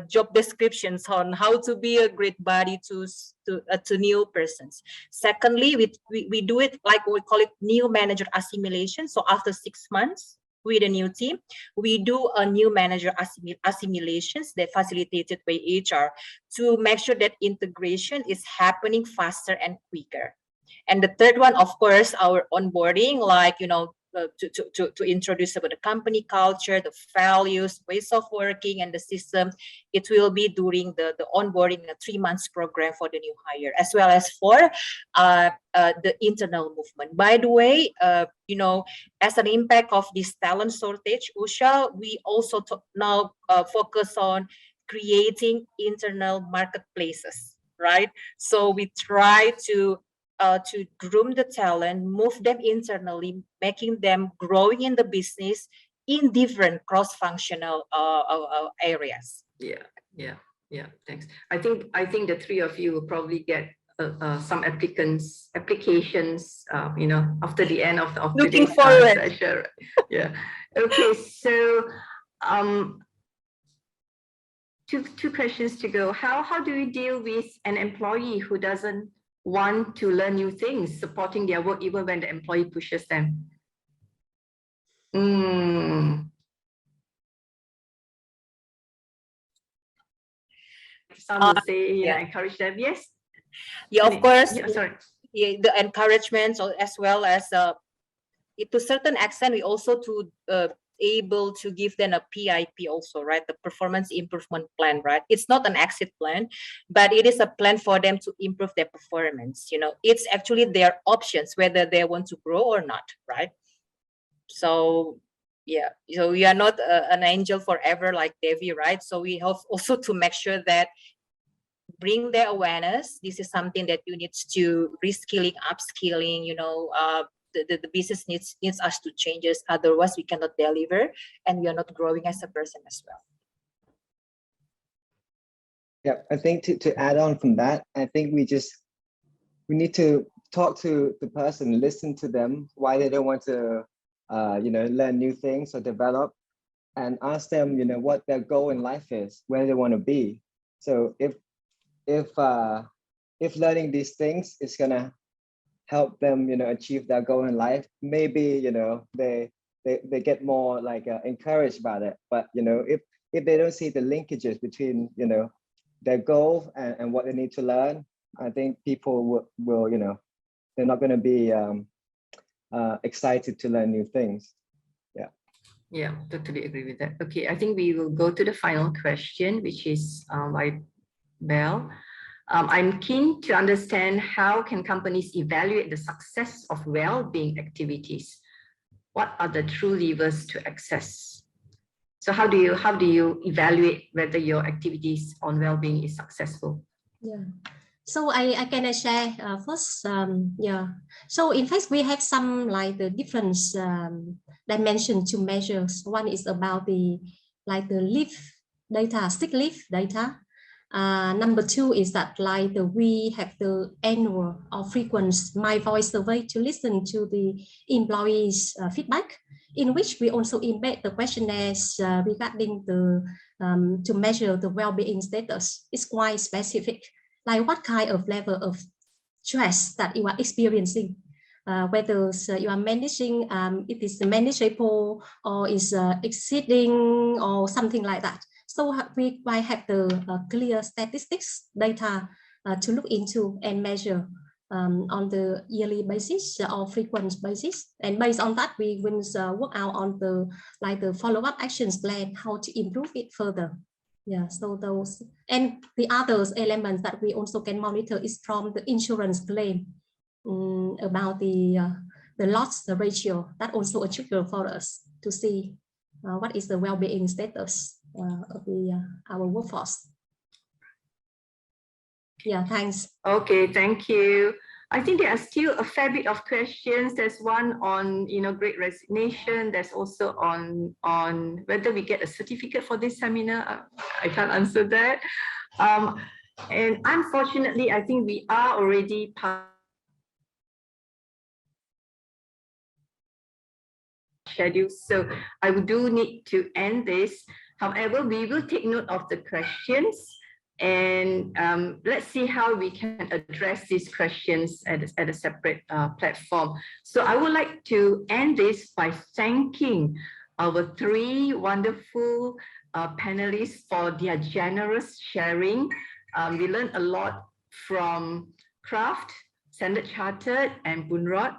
C: job descriptions on how to be a great buddy to new persons. Secondly, we do it like we call it new manager assimilation. So after 6 months with a new team, we do a new manager assimilations that facilitated by HR to make sure that integration is happening faster and quicker. And the third one, of course, our onboarding, to introduce about the company culture, the values, ways of working, and the system. It will be during the onboarding, a 3 months program for the new hire, as well as for the internal movement. By the way, as an impact of this talent shortage, Usha, we also now focus on creating internal marketplaces, right? So we try to groom the talent, move them internally, making them growing in the business in different cross-functional areas.
A: Yeah. Thanks. I think the three of you will probably get some applications, after the end of
C: Looking
A: today's
C: forward.
A: session. Yeah. Okay. So, two questions to go. How do you deal with an employee who doesn't want to learn new things, supporting their work even when the employee pushes them? Some will say, encourage them. Yes.
C: Yeah, of course.
A: Yeah, sorry.
C: Yeah, the encouragement, as well as to a certain extent, we also able to give them a PIP also, right? The performance improvement plan, right? It's not an exit plan, but it is a plan for them to improve their performance. It's actually their options whether they want to grow or not, right? So yeah, so we are not an angel forever like Devi, right? So we have also to make sure that bring their awareness. This is something that you need to reskilling, upskilling, the business needs us to change this. Otherwise, we cannot deliver and we are not growing as a person as well.
D: Yeah, I think to add on from that, I think we need to talk to the person, listen to them, why they don't want to, learn new things or develop, and ask them, what their goal in life is, where they want to be. So if learning these things is gonna help them, achieve their goal in life, maybe, they get more encouraged about it. But, if they don't see the linkages between, their goal and what they need to learn, I think people will they're not going to be excited to learn new things.
A: Yeah, totally agree with that. Okay, I think we will go to the final question, which is by Bell. I'm keen to understand how can companies evaluate the success of well-being activities? What are the true levers to access? So how do you evaluate whether your activities on well-being is successful?
B: Yeah. So I can share first. So in fact, we have some the different dimensions to measure. One is about the leave data, sick leave data. Number two is that like we have the annual or frequent My Voice survey to listen to the employees' feedback, in which we also embed the questionnaires regarding the to measure the well-being status. It's quite specific, like what kind of level of stress that you are experiencing, whether you are managing, it is manageable or is exceeding or something like that. So we might have the clear statistics data to look into and measure on the yearly basis or frequent basis, and based on that we will work out on the follow-up actions plan, how to improve it further. Yeah, so those and the other elements that we also can monitor is from the insurance claim about the loss ratio. That also a trigger for us to see what is the well-being status of our workforce. Yeah, thanks.
A: Okay, thank you. I think there are still a fair bit of questions. There's one on, Great Resignation. There's also on whether we get a certificate for this seminar. I can't answer that. And unfortunately, I think we are already schedule, so I do need to end this. However, we will take note of the questions, and let's see how we can address these questions at a separate platform. So I would like to end this by thanking our three wonderful panelists for their generous sharing. We learned a lot from Kraft, Standard Chartered, and Bunrod.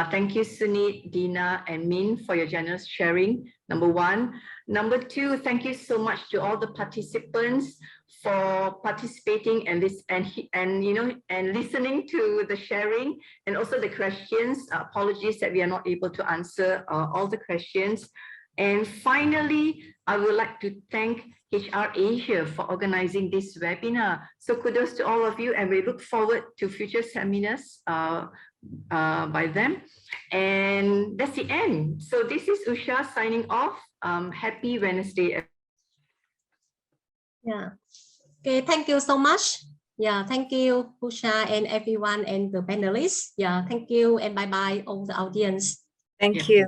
A: Thank you, Sunit, Dina, and Min for your generous sharing, number one. Number two, thank you so much to all the participants for participating and listening to the sharing and also the questions. Apologies that we are not able to answer all the questions. And finally, I would like to thank HR Asia for organizing this webinar. So kudos to all of you, and we look forward to future seminars by them. And that's the end. So this is Usha signing off. Happy Wednesday.
B: Yeah. Okay, thank you so much. Yeah, thank you, Usha, and everyone and the panelists. Yeah, thank you, and bye-bye all the audience.
C: Thank you.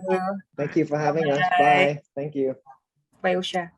D: Thank you for having us.
C: Bye.
D: Bye. Thank you.
C: Bye, Usha.